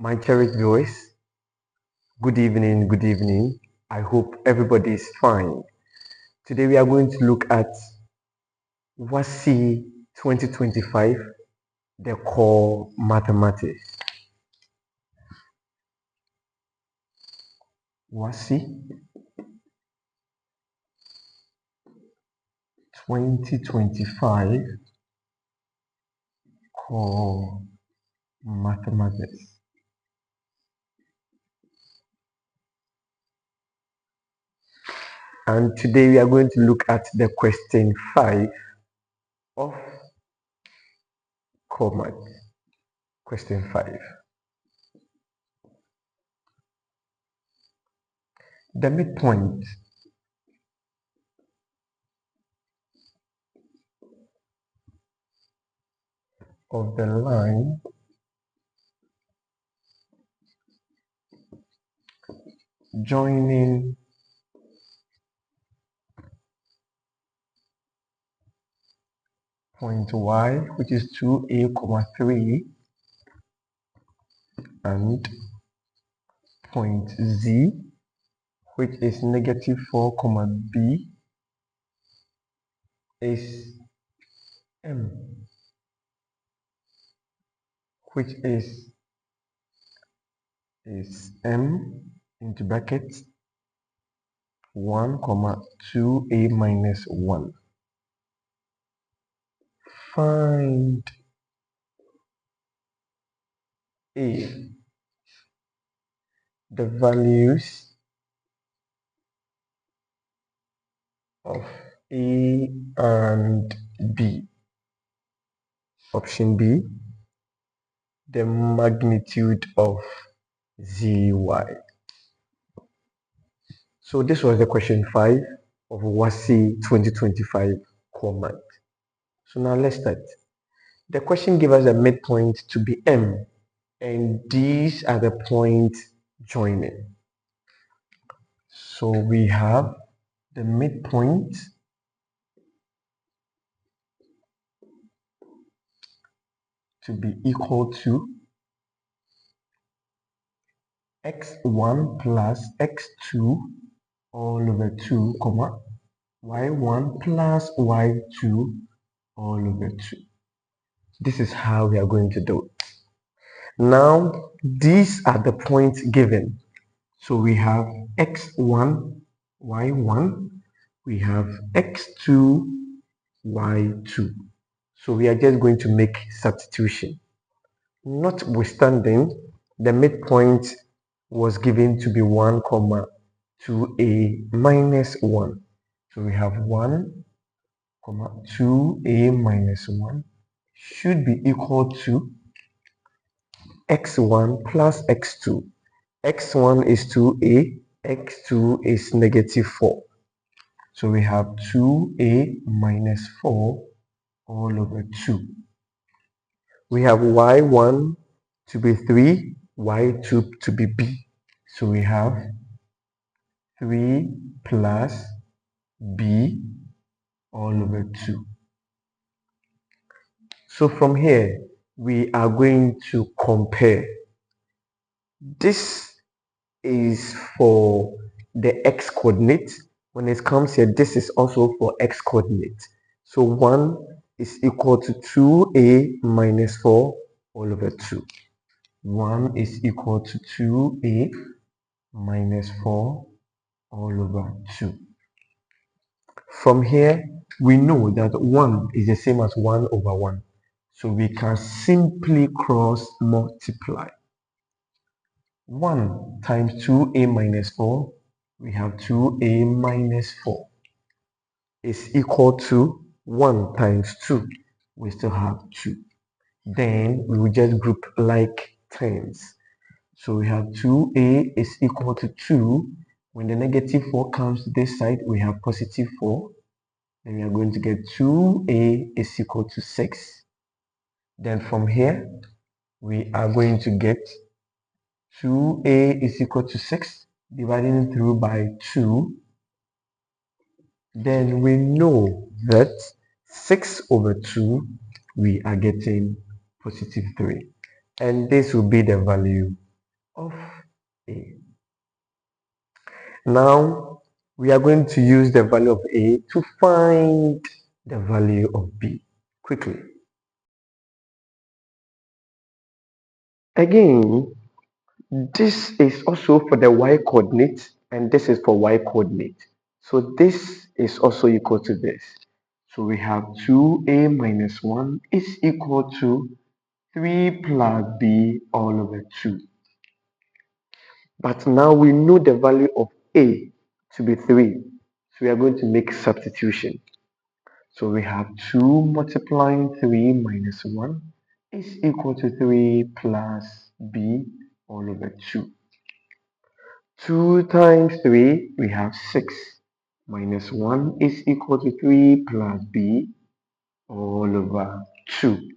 My cherished viewers, good evening. I hope everybody is fine. Today we are going to look at WASSCE 2025, the core mathematics. WASSCE 2025, core mathematics. And today we are going to look at the question 5 of core math. Question 5. The midpoint of the line joining point y, which is 2a, 3, and point z, which is -4, b, is m, which is m into brackets 1, 2a minus 1. Find a, the values of a and b. Option B, the magnitude of zy. So this was the question 5 of WASSCE 2025 core math. So now let's start. The question gives us a midpoint to be m, and these are the points joining. So we have the midpoint to be equal to x1 plus x2 all over 2, y1 plus y2 all over 2. This is how we are going to do it. Now, these are the points given. So we have x1, y1, we have x2, y2. So we are just going to make substitution. Notwithstanding, the midpoint was given to be 1, 2a minus 1. So we have 1, 2a minus 1 should be equal to x1 plus x2. x1 is 2a, x2 is -4. So we have 2a minus 4 all over 2. We have y1 to be 3, y2 to be b. So we have 3 plus b all over 2. So from here, we are going to compare. This is for the x coordinate. When it comes here, this is also for x coordinate. So 1 is equal to 2a minus 4 all over 2. 1 is equal to 2a minus 4 all over 2. From here, we know that 1 is the same as 1 over 1. So we can simply cross multiply. 1 times 2a minus 4, we have 2a minus 4 is equal to 1 times 2. We still have 2. Then we will just group like terms. So we have 2a is equal to 2. When the -4 comes to this side, we have +4. Then we are going to get 2a is equal to 6. Then from here, we are going to get 2a is equal to 6, dividing through by 2. Then we know that 6 over 2, we are getting +3. And this will be the value of A. Now, we are going to use the value of A to find the value of B quickly. Again, this is also for the y coordinate and this is for y coordinate. So this is also equal to this. So we have 2a minus 1 is equal to 3 plus b all over 2. But now we know the value of a to be 3. So we are going to make substitution. So we have 2 multiplying 3 minus 1 is equal to 3 plus b all over 2. 2 times 3, we have 6. Minus 1 is equal to 3 plus b all over 2.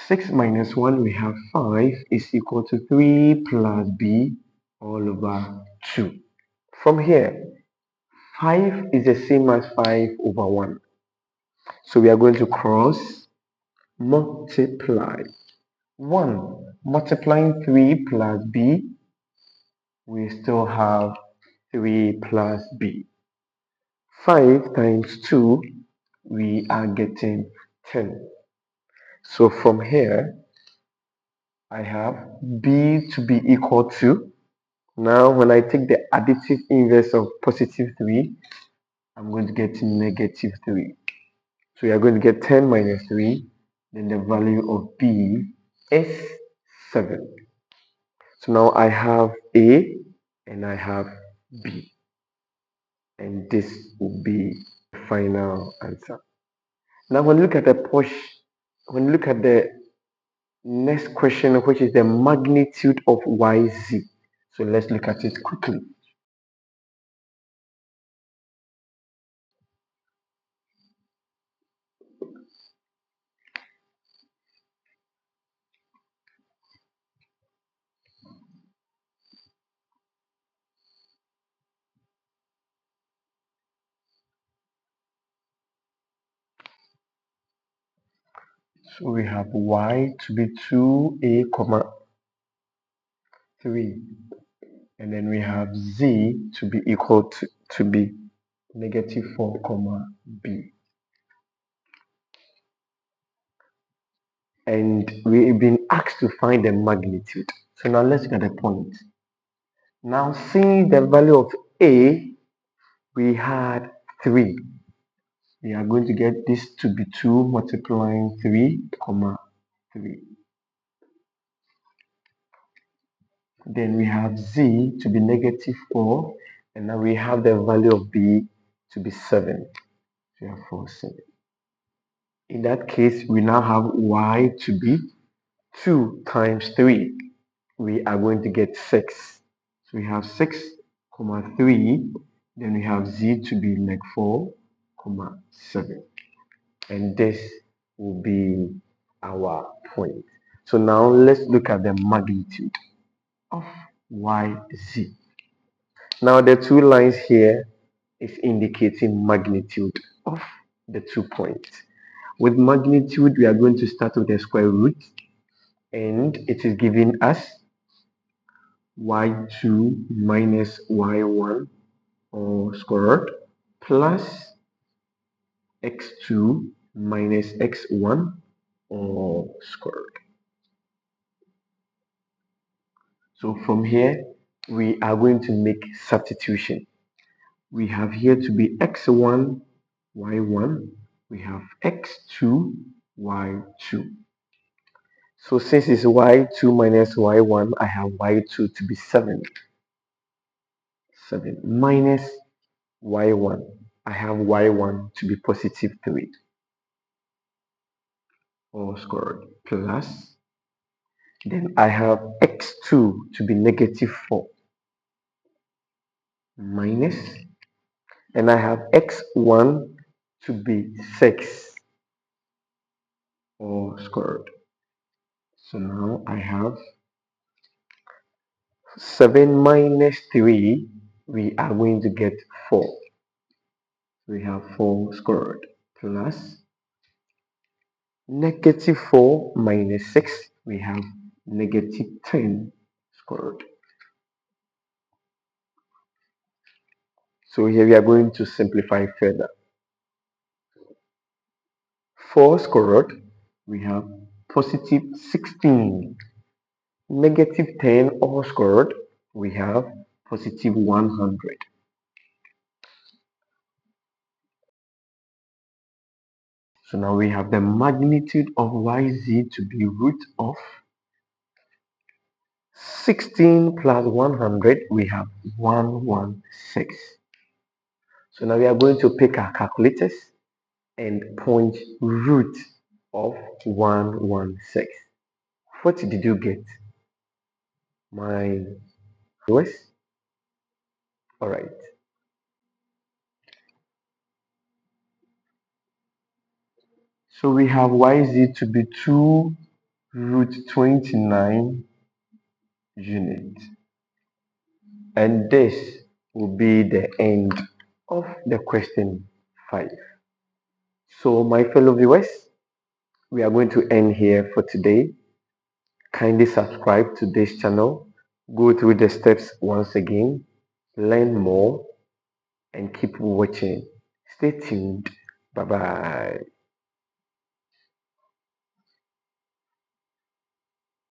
6 minus 1, we have 5 is equal to 3 plus b all over 2. From here, 5 is the same as 5 over 1. So we are going to cross multiply. 1 multiplying 3 plus b, we still have 3 plus b. 5 times 2, we are getting 10. So from here, I have b to be equal to, now when I take the additive inverse of positive 3, I'm going to get negative 3. So we are going to get 10 minus 3, then the value of b is 7. So now I have a and I have b, and this will be the final answer. Now when you look at when you look at the next question, which is the magnitude of yz. So let's look at it quickly. So we have y to be 2a comma 3, and then we have z to be equal to be negative 4 comma b. And we've been asked to find the magnitude. So now let's get a point. Now seeing the value of a, we had 3. We are going to get this to be 2 multiplying 3 comma 3. Then we have z to be negative 4, and now we have the value of b to be 7. We have 4, 7. In that case, we now have y to be 2 times 3. We are going to get 6. So we have 6 comma 3. Then we have z to be like 4 comma 7. And this will be our point. So now let's look at the magnitude of yz. Now the two lines here is indicating magnitude of the 2 points. With magnitude, we are going to start with the square root, and it is giving us y2 minus y1 or squared plus x2 minus x1 or squared. So from here, we are going to make substitution. We have here to be x1, y1. We have x2, y2. So since it's y2 minus y1, I have y2 to be 7. 7 minus y1. I have y1 to be positive 3 all squared plus, then I have x2 to be negative 4 minus, and I have x1 to be 6 all squared. So now I have 7 minus 3, we are going to get 4. We have 4 squared plus negative 4 minus 6, we have negative 10 square root. So here we are going to simplify further. 4 square root, we have positive 16. Negative 10 all square root, we have positive 100. So now we have the magnitude of yz to be root of 16 plus 100, we have 116. So now we are going to pick our calculators and punch root of 116. What did you get? My viewers? Alright. So we have yz to be 2 root 29 units. And this will be the end of the question 5. So my fellow viewers, we are going to end here for today. Kindly subscribe to this channel, go through the steps once again, learn more, and keep watching. Stay tuned. Bye bye.